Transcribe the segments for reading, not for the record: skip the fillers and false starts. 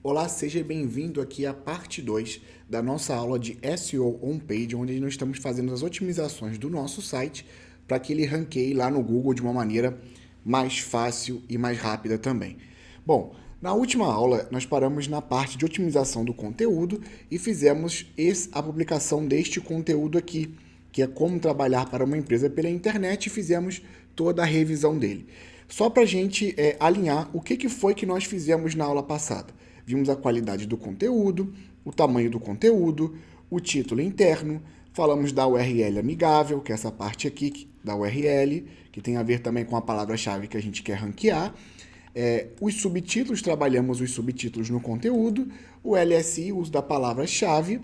Olá, seja bem-vindo aqui à parte 2 da nossa aula de SEO On-Page, onde nós estamos fazendo as otimizações do nosso site para que ele ranqueie lá no Google de uma maneira mais fácil e mais rápida também. Bom, na última aula nós paramos na parte de otimização do conteúdo e fizemos a publicação deste conteúdo aqui, que é como trabalhar para uma empresa pela internet, e fizemos toda a revisão dele. Só para a gente alinhar o que foi que nós fizemos na aula passada. Vimos a qualidade do conteúdo, o tamanho do conteúdo, o título interno, falamos da URL amigável, que é essa parte aqui da URL, que tem a ver também com a palavra-chave que a gente quer ranquear. Os subtítulos, trabalhamos os subtítulos no conteúdo, o LSI, uso da palavra-chave,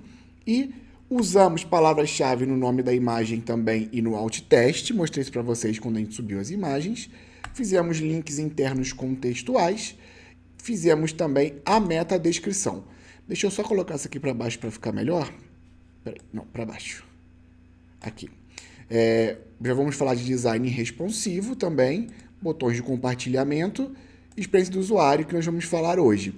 e usamos palavra-chave no nome da imagem também e no alt teste, mostrei isso para vocês quando a gente subiu as imagens. Fizemos links internos contextuais, fizemos também a meta-descrição. Deixa eu só colocar isso aqui para baixo para ficar melhor. Peraí, não, para baixo. Aqui. Já vamos falar de design responsivo também, botões de compartilhamento, experiência do usuário, que nós vamos falar hoje.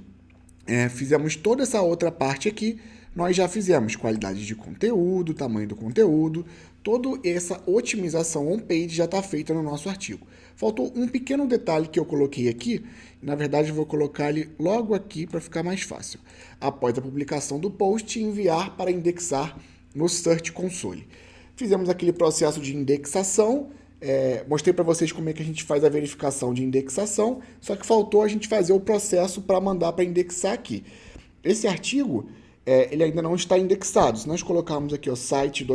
Fizemos toda essa outra parte aqui, nós já fizemos qualidade de conteúdo, tamanho do conteúdo, toda essa otimização on-page já está feita no nosso artigo. Faltou um pequeno detalhe que eu coloquei aqui, na verdade eu vou colocar ele logo aqui para ficar mais fácil. Após a publicação do post, enviar para indexar no Search Console. Fizemos aquele processo de indexação, mostrei para vocês como é que a gente faz a verificação de indexação, só que faltou a gente fazer o processo para mandar para indexar aqui. Esse artigo, ele ainda não está indexado. Se nós colocarmos aqui o site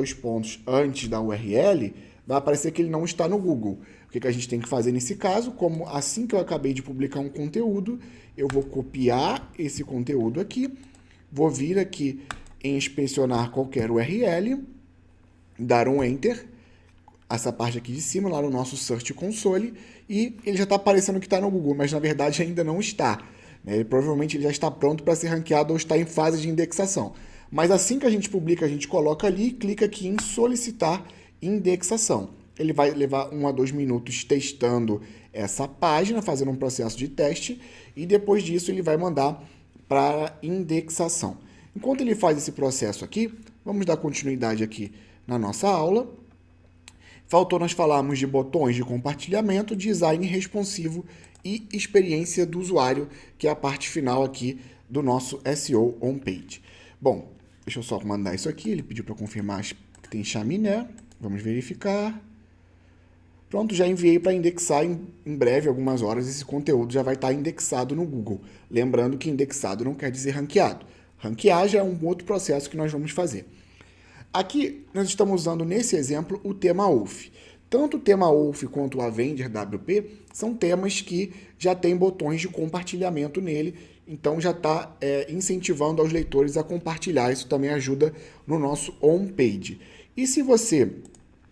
antes da URL, vai aparecer que ele não está no Google. O que a gente tem que fazer nesse caso? Como assim que eu acabei de publicar um conteúdo, eu vou copiar esse conteúdo aqui, vou vir aqui em inspecionar qualquer URL, dar um Enter, essa parte aqui de cima, lá no nosso Search Console, e ele já está aparecendo que está no Google, mas na verdade ainda não está. Provavelmente ele já está pronto para ser ranqueado ou está em fase de indexação. Mas assim que a gente publica, a gente coloca ali e clica aqui em solicitar indexação. Ele vai levar 1 a 2 minutos testando essa página, fazendo um processo de teste, e depois disso ele vai mandar para indexação. Enquanto ele faz esse processo aqui, vamos dar continuidade aqui na nossa aula. Faltou nós falarmos de botões de compartilhamento, design responsivo e experiência do usuário, que é a parte final aqui do nosso SEO on-page. Bom, deixa eu só mandar isso aqui, ele pediu para confirmar que tem chaminé, vamos verificar. Pronto, já enviei para indexar em breve, algumas horas, esse conteúdo já vai estar indexado no Google. Lembrando que indexado não quer dizer ranqueado. Ranquear já é um outro processo que nós vamos fazer. Aqui, nós estamos usando nesse exemplo o tema OAuth. Tanto o tema OAuth quanto o Avenger WP são temas que já têm botões de compartilhamento nele, então já está incentivando aos leitores a compartilhar. Isso também ajuda no nosso on-page. E se você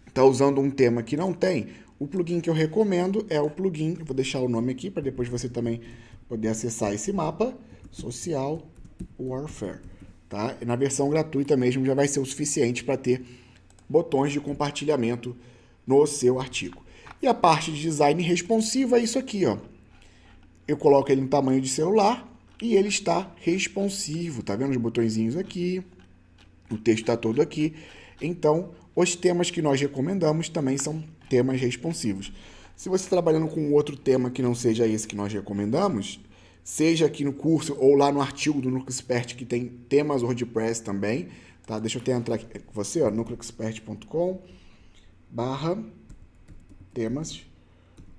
está usando um tema que não tem, o plugin que eu recomendo é o plugin, eu vou deixar o nome aqui para depois você também poder acessar esse mapa, Social Warfare. Tá? Na versão gratuita mesmo já vai ser o suficiente para ter botões de compartilhamento no seu artigo. E a parte de design responsivo é isso aqui, ó. Eu coloco ele no tamanho de celular e ele está responsivo. Tá vendo os botõezinhos aqui? O texto está todo aqui. Então, os temas que nós recomendamos também são temas responsivos. Se você está trabalhando com outro tema que não seja esse que nós recomendamos, seja aqui no curso ou lá no artigo do Núcleo Expert, que tem temas WordPress também, tá? Deixa eu até entrar aqui com você, ó, nucleoexpert.com/temas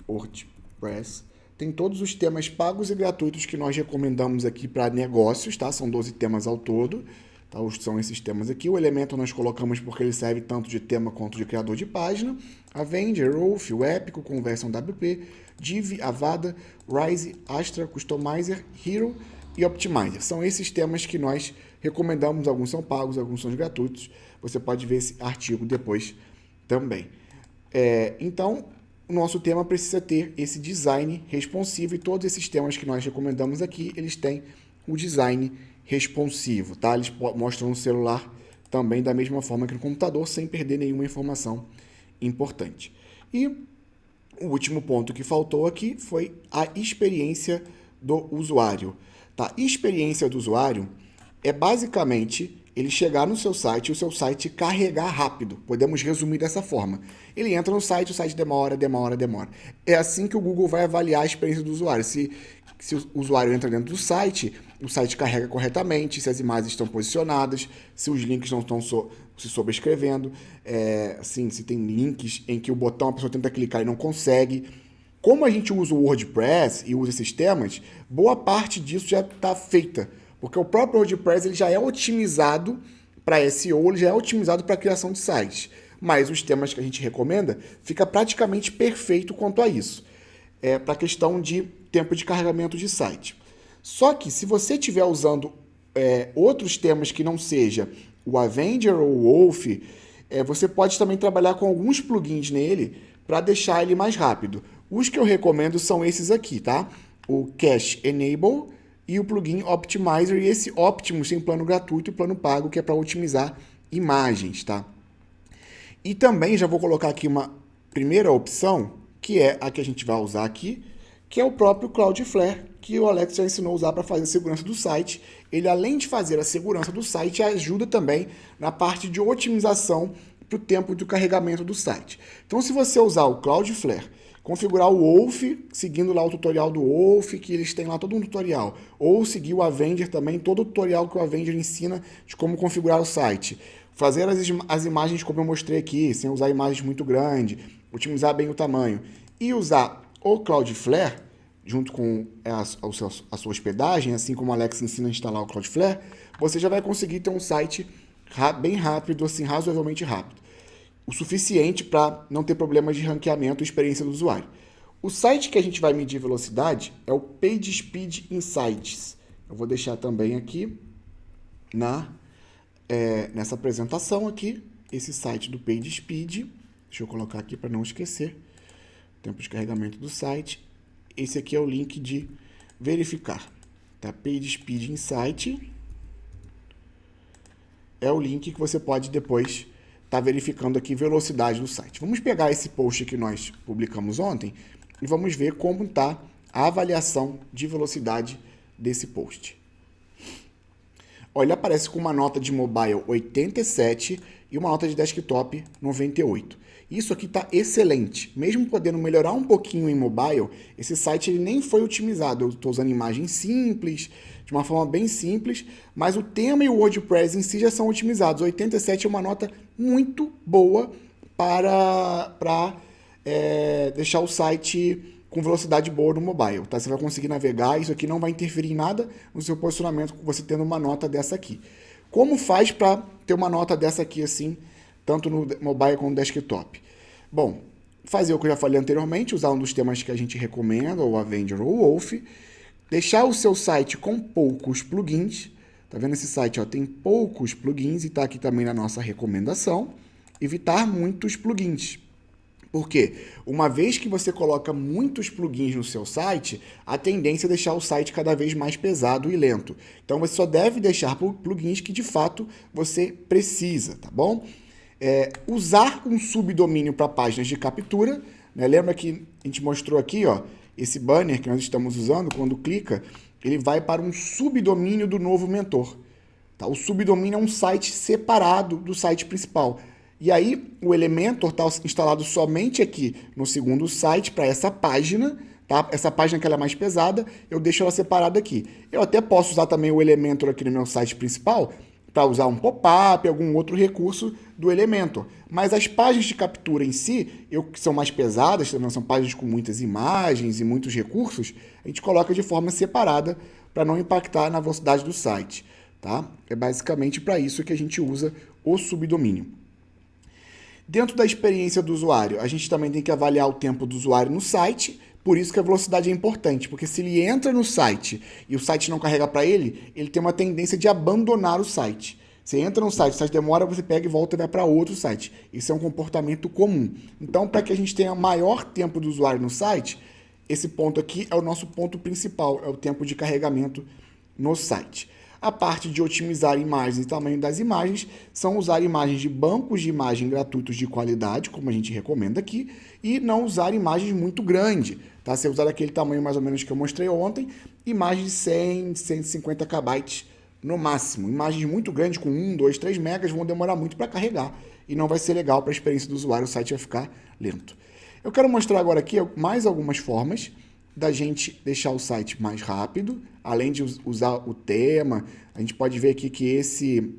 WordPress. Tem todos os temas pagos e gratuitos que nós recomendamos aqui para negócios, tá? São 12 temas ao todo, tá? São esses temas aqui. O Elementor nós colocamos porque ele serve tanto de tema quanto de criador de página. Avenger, OAuth, o Épico, Conversion WP, Div, Avada, Rise, Astra, Customizer, Hero e Optimizer. São esses temas que nós recomendamos. Alguns são pagos, alguns são gratuitos. Você pode ver esse artigo depois também. Então, o nosso tema precisa ter esse design responsivo e todos esses temas que nós recomendamos aqui, eles têm o design responsivo, tá? Eles mostram no celular também da mesma forma que no computador, sem perder nenhuma informação importante. E o último ponto que faltou aqui foi a experiência do usuário. Tá? E experiência do usuário é basicamente ele chegar no seu site e o seu site carregar rápido. Podemos resumir dessa forma. Ele entra no site, o site demora. É assim que o Google vai avaliar a experiência do usuário. Se o usuário entra dentro do site, o site carrega corretamente, se as imagens estão posicionadas, se os links não estão se sobrescrevendo, assim, se tem links em que o botão a pessoa tenta clicar e não consegue. Como a gente usa o WordPress e usa esses temas, boa parte disso já está feita. Porque o próprio WordPress ele já é otimizado para SEO, ele já é otimizado para a criação de sites. Mas os temas que a gente recomenda fica praticamente perfeito quanto a isso. Para a questão de tempo de carregamento de site. Só que se você estiver usando outros temas que não seja o Avenger ou o Wolf, você pode também trabalhar com alguns plugins nele para deixar ele mais rápido. Os que eu recomendo são esses aqui, tá? O Cache Enable e o plugin Optimizer, e esse Optimus tem plano gratuito e plano pago, que é para otimizar imagens, tá? E também já vou colocar aqui uma primeira opção, que é a que a gente vai usar aqui, que é o próprio Cloudflare, que o Alex já ensinou a usar para fazer a segurança do site. Ele, além de fazer a segurança do site, ajuda também na parte de otimização para o tempo de carregamento do site. Então, se você usar o Cloudflare, configurar o Wolf, seguindo lá o tutorial do Wolf, que eles têm lá todo um tutorial, ou seguir o Avenger também, todo o tutorial que o Avenger ensina de como configurar o site. Fazer as imagens como eu mostrei aqui, sem usar imagens muito grandes, otimizar bem o tamanho. E usar o Cloudflare, junto com a sua hospedagem, assim como o Alex ensina a instalar o Cloudflare, você já vai conseguir ter um site bem rápido, assim, razoavelmente rápido. O suficiente para não ter problemas de ranqueamento e experiência do usuário. O site que a gente vai medir velocidade é o PageSpeed Insights. Eu vou deixar também aqui nessa apresentação aqui, esse site do PageSpeed. Deixa eu colocar aqui para não esquecer. Tempo de carregamento do site. Esse aqui é o link de verificar. Tá? PageSpeed Insight é o link que você pode depois estar verificando aqui velocidade do site. Vamos pegar esse post que nós publicamos ontem e vamos ver como está a avaliação de velocidade desse post. Olha, ele aparece com uma nota de mobile 87 e uma nota de desktop 98. Isso aqui está excelente. Mesmo podendo melhorar um pouquinho em mobile, esse site ele nem foi otimizado. Eu estou usando imagens simples, de uma forma bem simples, mas o tema e o WordPress em si já são otimizados. 87 é uma nota muito boa para deixar o site com velocidade boa no mobile. Tá? Você vai conseguir navegar, isso aqui não vai interferir em nada no seu posicionamento, você tendo uma nota dessa aqui. Como faz para ter uma nota dessa aqui assim, tanto no mobile como no desktop? Bom, fazer o que eu já falei anteriormente, usar um dos temas que a gente recomenda, o Avenger ou o Wolf, deixar o seu site com poucos plugins. Tá vendo esse site? Ó, tem poucos plugins e tá aqui também na nossa recomendação. Evitar muitos plugins. Por quê? Uma vez que você coloca muitos plugins no seu site, a tendência é deixar o site cada vez mais pesado e lento. Então você só deve deixar plugins que de fato você precisa, tá bom? Usar um subdomínio para páginas de captura, né? Lembra que a gente mostrou aqui, ó, esse banner que nós estamos usando, quando clica, ele vai para um subdomínio do novo mentor. Tá? O subdomínio é um site separado do site principal. E aí o Elementor está instalado somente aqui no segundo site para essa página. Tá? Essa página que ela é mais pesada, eu deixo ela separada aqui. Eu até posso usar também o Elementor aqui no meu site principal para usar um pop-up, algum outro recurso do Elementor. Mas as páginas de captura em si, que são mais pesadas, também são páginas com muitas imagens e muitos recursos, a gente coloca de forma separada para não impactar na velocidade do site. Tá? É basicamente para isso que a gente usa o subdomínio. Dentro da experiência do usuário, a gente também tem que avaliar o tempo do usuário no site, por isso que a velocidade é importante, porque se ele entra no site e o site não carrega para ele, ele tem uma tendência de abandonar o site. Você entra no site, o site demora, você pega e volta e vai para outro site. Isso é um comportamento comum. Então, para que a gente tenha maior tempo do usuário no site, esse ponto aqui é o nosso ponto principal, é o tempo de carregamento no site. A parte de otimizar imagens e tamanho das imagens são usar imagens de bancos de imagem gratuitos de qualidade, como a gente recomenda aqui, e não usar imagens muito grandes, tá? Você usar aquele tamanho mais ou menos que eu mostrei ontem, imagens de 100, 150 KB no máximo. Imagens muito grandes, com 1, 2, 3 megas, vão demorar muito para carregar e não vai ser legal para a experiência do usuário, o site vai ficar lento. Eu quero mostrar agora aqui mais algumas formas da gente deixar o site mais rápido, além de usar o tema. A gente pode ver aqui que esse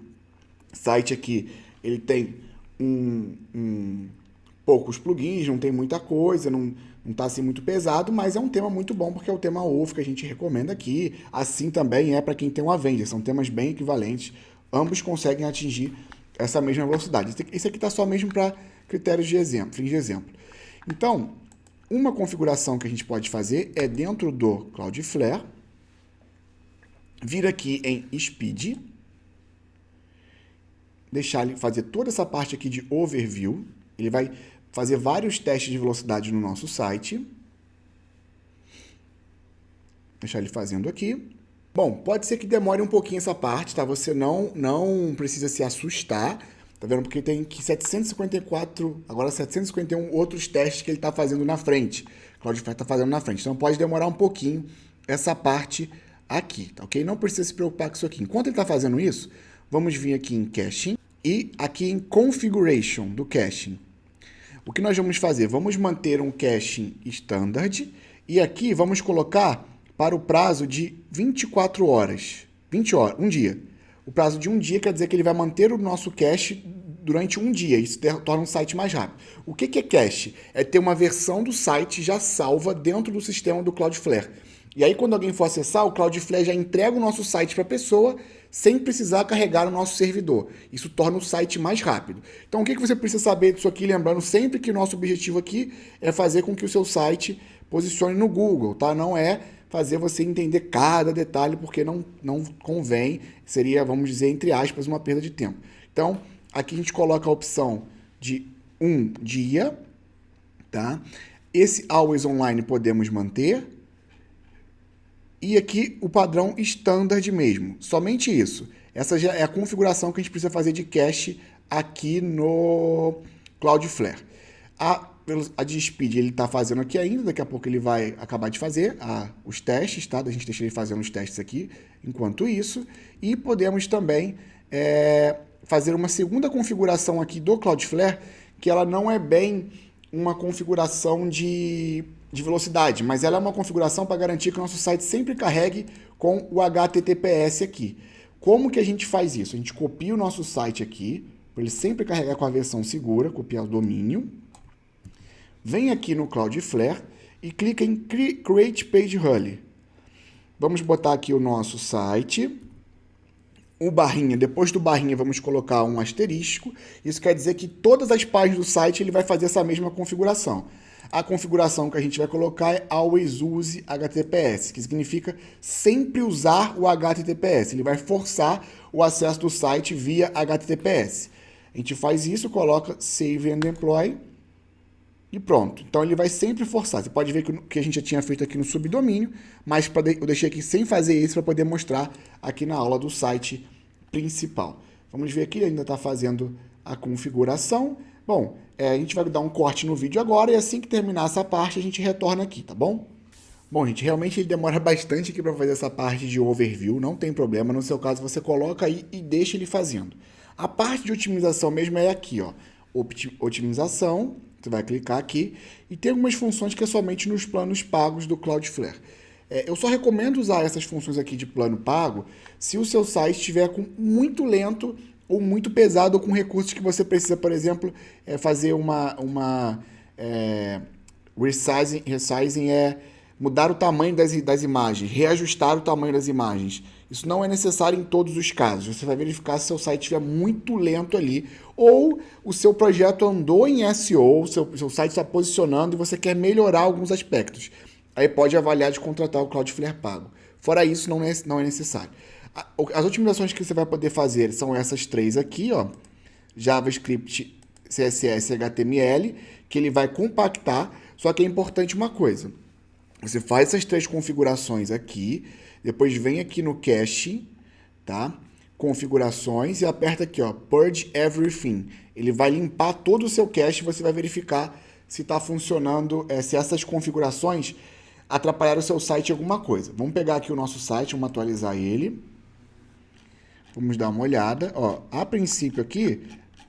site aqui, ele tem poucos plugins, não tem muita coisa, não está assim muito pesado, mas é um tema muito bom, porque é o tema OVO que a gente recomenda aqui. Assim também é para quem tem o Avenger, são temas bem equivalentes, ambos conseguem atingir essa mesma velocidade. Esse aqui está só mesmo para critérios de exemplo, fins de exemplo. Então, uma configuração que a gente pode fazer é dentro do Cloudflare, vir aqui em Speed, deixar ele fazer toda essa parte aqui de Overview, ele vai fazer vários testes de velocidade no nosso site. Deixar ele fazendo aqui. Bom, pode ser que demore um pouquinho essa parte, tá? Você não precisa se assustar, tá vendo? Porque tem que 754, agora 751 outros testes que ele está fazendo na frente. O Cloudflare está fazendo na frente. Então pode demorar um pouquinho essa parte aqui, tá ok? Não precisa se preocupar com isso aqui. Enquanto ele está fazendo isso, vamos vir aqui em Caching e aqui em Configuration do Caching. O que nós vamos fazer? Vamos manter um caching standard e aqui vamos colocar para o prazo de 24 horas, 20 horas, um dia. O prazo de um dia quer dizer que ele vai manter o nosso cache durante um dia. Isso torna o site mais rápido. O que é cache? É ter uma versão do site já salva dentro do sistema do Cloudflare. E aí, quando alguém for acessar, o Cloudflare já entrega o nosso site para a pessoa sem precisar carregar o nosso servidor. Isso torna o site mais rápido. Então, o que você precisa saber disso aqui? Lembrando sempre que o nosso objetivo aqui é fazer com que o seu site posicione no Google, tá? Não é fazer você entender cada detalhe, porque não convém, seria, vamos dizer, entre aspas, uma perda de tempo. Então, aqui a gente coloca a opção de um dia, tá? Esse Always Online podemos manter. E aqui o padrão standard mesmo, somente isso. Essa já é a configuração que a gente precisa fazer de cache aqui no Cloudflare. A de Speed ele está fazendo aqui ainda, daqui a pouco ele vai acabar de fazer os testes, tá? A gente deixa ele fazendo os testes aqui enquanto isso. E podemos também fazer uma segunda configuração aqui do Cloudflare, que ela não é bem uma configuração de velocidade, mas ela é uma configuração para garantir que o nosso site sempre carregue com o HTTPS aqui. Como que a gente faz isso? A gente copia o nosso site aqui, para ele sempre carregar com a versão segura, copiar o domínio. Vem aqui no Cloudflare e clica em Create Page Rally. Vamos botar aqui o nosso site. O barrinha, depois do barrinha vamos colocar um asterisco. Isso quer dizer que todas as páginas do site ele vai fazer essa mesma configuração. A configuração que a gente vai colocar é Always Use HTTPS, que significa sempre usar o HTTPS. Ele vai forçar o acesso do site via HTTPS. A gente faz isso, coloca Save and Deploy e pronto. Então ele vai sempre forçar. Você pode ver que a gente já tinha feito aqui no subdomínio, mas eu deixei aqui sem fazer isso para poder mostrar aqui na aula do site principal. Vamos ver aqui, ele ainda está fazendo a configuração. Bom, a gente vai dar um corte no vídeo agora e assim que terminar essa parte a gente retorna aqui, tá bom? Bom, gente, realmente ele demora bastante aqui para fazer essa parte de overview, não tem problema. No seu caso, você coloca aí e deixa ele fazendo. A parte de otimização mesmo é aqui, ó. Otimização, você vai clicar aqui e tem algumas funções que é somente nos planos pagos do Cloudflare. Eu só recomendo usar essas funções aqui de plano pago se o seu site estiver muito lento ou muito pesado ou com recursos que você precisa, por exemplo, fazer resizing mudar o tamanho das imagens, reajustar o tamanho das imagens. Isso não é necessário em todos os casos. Você vai verificar se o seu site estiver muito lento ali ou o seu projeto andou em SEO, o seu site está posicionando e você quer melhorar alguns aspectos. Aí pode avaliar de contratar o Cloudflare pago. Fora isso, não é necessário. As otimizações que você vai poder fazer são essas três aqui, ó. JavaScript, CSS, HTML, que ele vai compactar, só que é importante uma coisa. Você faz essas três configurações aqui, depois vem aqui no Cache, tá? Configurações e aperta aqui, ó, Purge Everything. Ele vai limpar todo o seu cache e você vai verificar se está funcionando, se essas configurações atrapalharam o seu site em alguma coisa. Vamos pegar aqui o nosso site, vamos atualizar ele. Vamos dar uma olhada. Ó, a princípio aqui,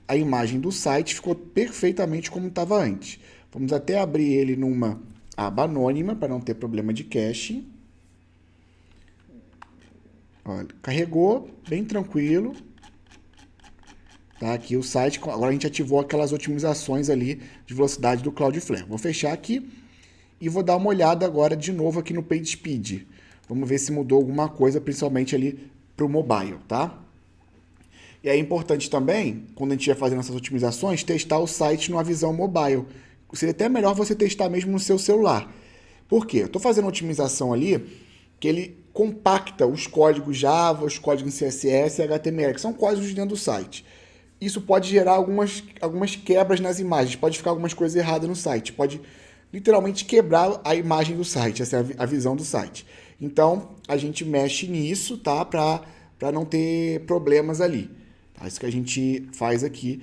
a imagem do site ficou perfeitamente como estava antes. Vamos até abrir ele numa aba anônima para não ter problema de cache. Olha, carregou, bem tranquilo. Tá aqui o site. Agora a gente ativou aquelas otimizações ali de velocidade do Cloudflare. Vou fechar aqui e vou dar uma olhada agora de novo aqui no PageSpeed. Vamos ver se mudou alguma coisa, principalmente ali para o mobile, tá? E é importante também, quando a gente estiver fazendo essas otimizações, testar o site numa visão mobile. Seria até melhor você testar mesmo no seu celular. Por quê? Eu estou fazendo uma otimização ali que ele compacta os códigos Java, os códigos CSS e HTML, que são códigos dentro do site. Isso pode gerar algumas quebras nas imagens, pode ficar algumas coisas erradas no site, pode literalmente quebrar a imagem do site, essa é a visão do site. Então, a gente mexe nisso, tá? Para não ter problemas ali. Tá? Isso que a gente faz aqui,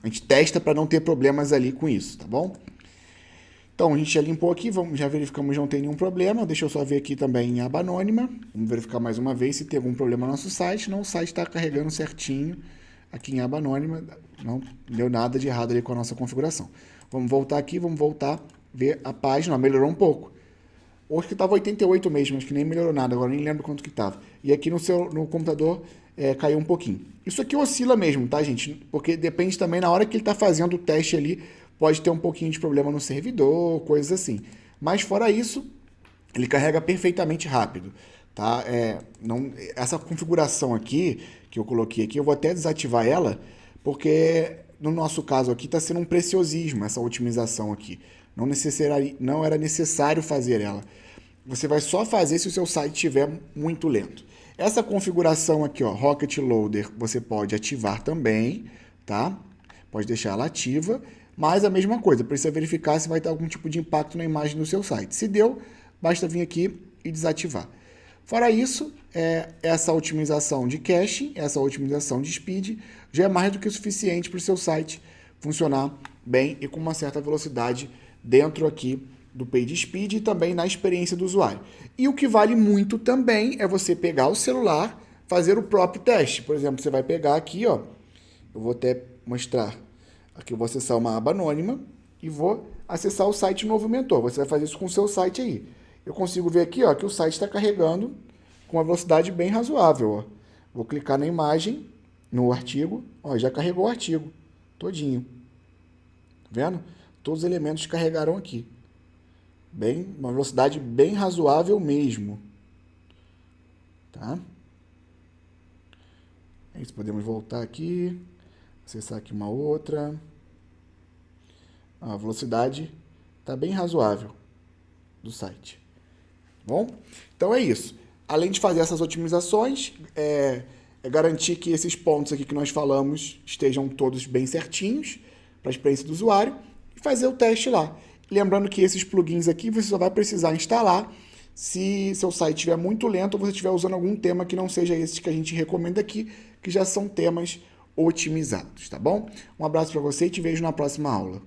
a gente testa para não ter problemas ali com isso, tá bom? Então, a gente já limpou aqui, já verificamos que não tem nenhum problema. Deixa eu só ver aqui também em aba anônima. Vamos verificar mais uma vez se tem algum problema no nosso site. Não, o site está carregando certinho aqui em aba anônima. Não deu nada de errado ali com a nossa configuração. Vamos voltar aqui, vamos voltar, ver a página. Melhorou um pouco. Hoje que estava 88 mesmo, acho que nem melhorou nada, agora nem lembro quanto que estava. E aqui no computador caiu um pouquinho. Isso aqui oscila mesmo, tá, gente? Porque depende também na hora que ele está fazendo o teste ali, pode ter um pouquinho de problema no servidor, coisas assim. Mas fora isso, ele carrega perfeitamente rápido, tá? Essa configuração aqui, que eu coloquei aqui, eu vou até desativar ela, porque no nosso caso aqui está sendo um preciosismo essa otimização aqui. Não era necessário fazer ela. Você vai só fazer se o seu site estiver muito lento. Essa configuração aqui, ó, Rocket Loader, você pode ativar também, tá? Pode deixar ela ativa. Mas a mesma coisa, precisa verificar se vai ter algum tipo de impacto na imagem do seu site. Se deu, basta vir aqui e desativar. Fora isso, essa otimização de caching, essa otimização de speed, já é mais do que o suficiente para o seu site funcionar bem e com uma certa velocidade dentro aqui do PageSpeed e também na experiência do usuário. E o que vale muito também é você pegar o celular, fazer o próprio teste. Por exemplo, você vai pegar aqui, ó, eu vou até mostrar. Aqui eu vou acessar uma aba anônima e vou acessar o site Novo Mentor. Você vai fazer isso com o seu site aí. Eu consigo ver aqui, ó, que o site está carregando com uma velocidade bem razoável. Ó. Vou clicar na imagem, no artigo. Ó, já carregou o artigo todinho. Tá vendo? Todos os elementos carregaram aqui. Uma velocidade bem razoável mesmo. Tá? É isso, podemos voltar aqui. Acessar aqui uma outra. A velocidade está bem razoável do site. Bom, então é isso. Além de fazer essas otimizações, garantir que esses pontos aqui que nós falamos estejam todos bem certinhos para a experiência do usuário e fazer o teste lá. Lembrando que esses plugins aqui você só vai precisar instalar se seu site estiver muito lento ou você estiver usando algum tema que não seja esse que a gente recomenda aqui, que já são temas otimizados, tá bom? Um abraço para você e te vejo na próxima aula.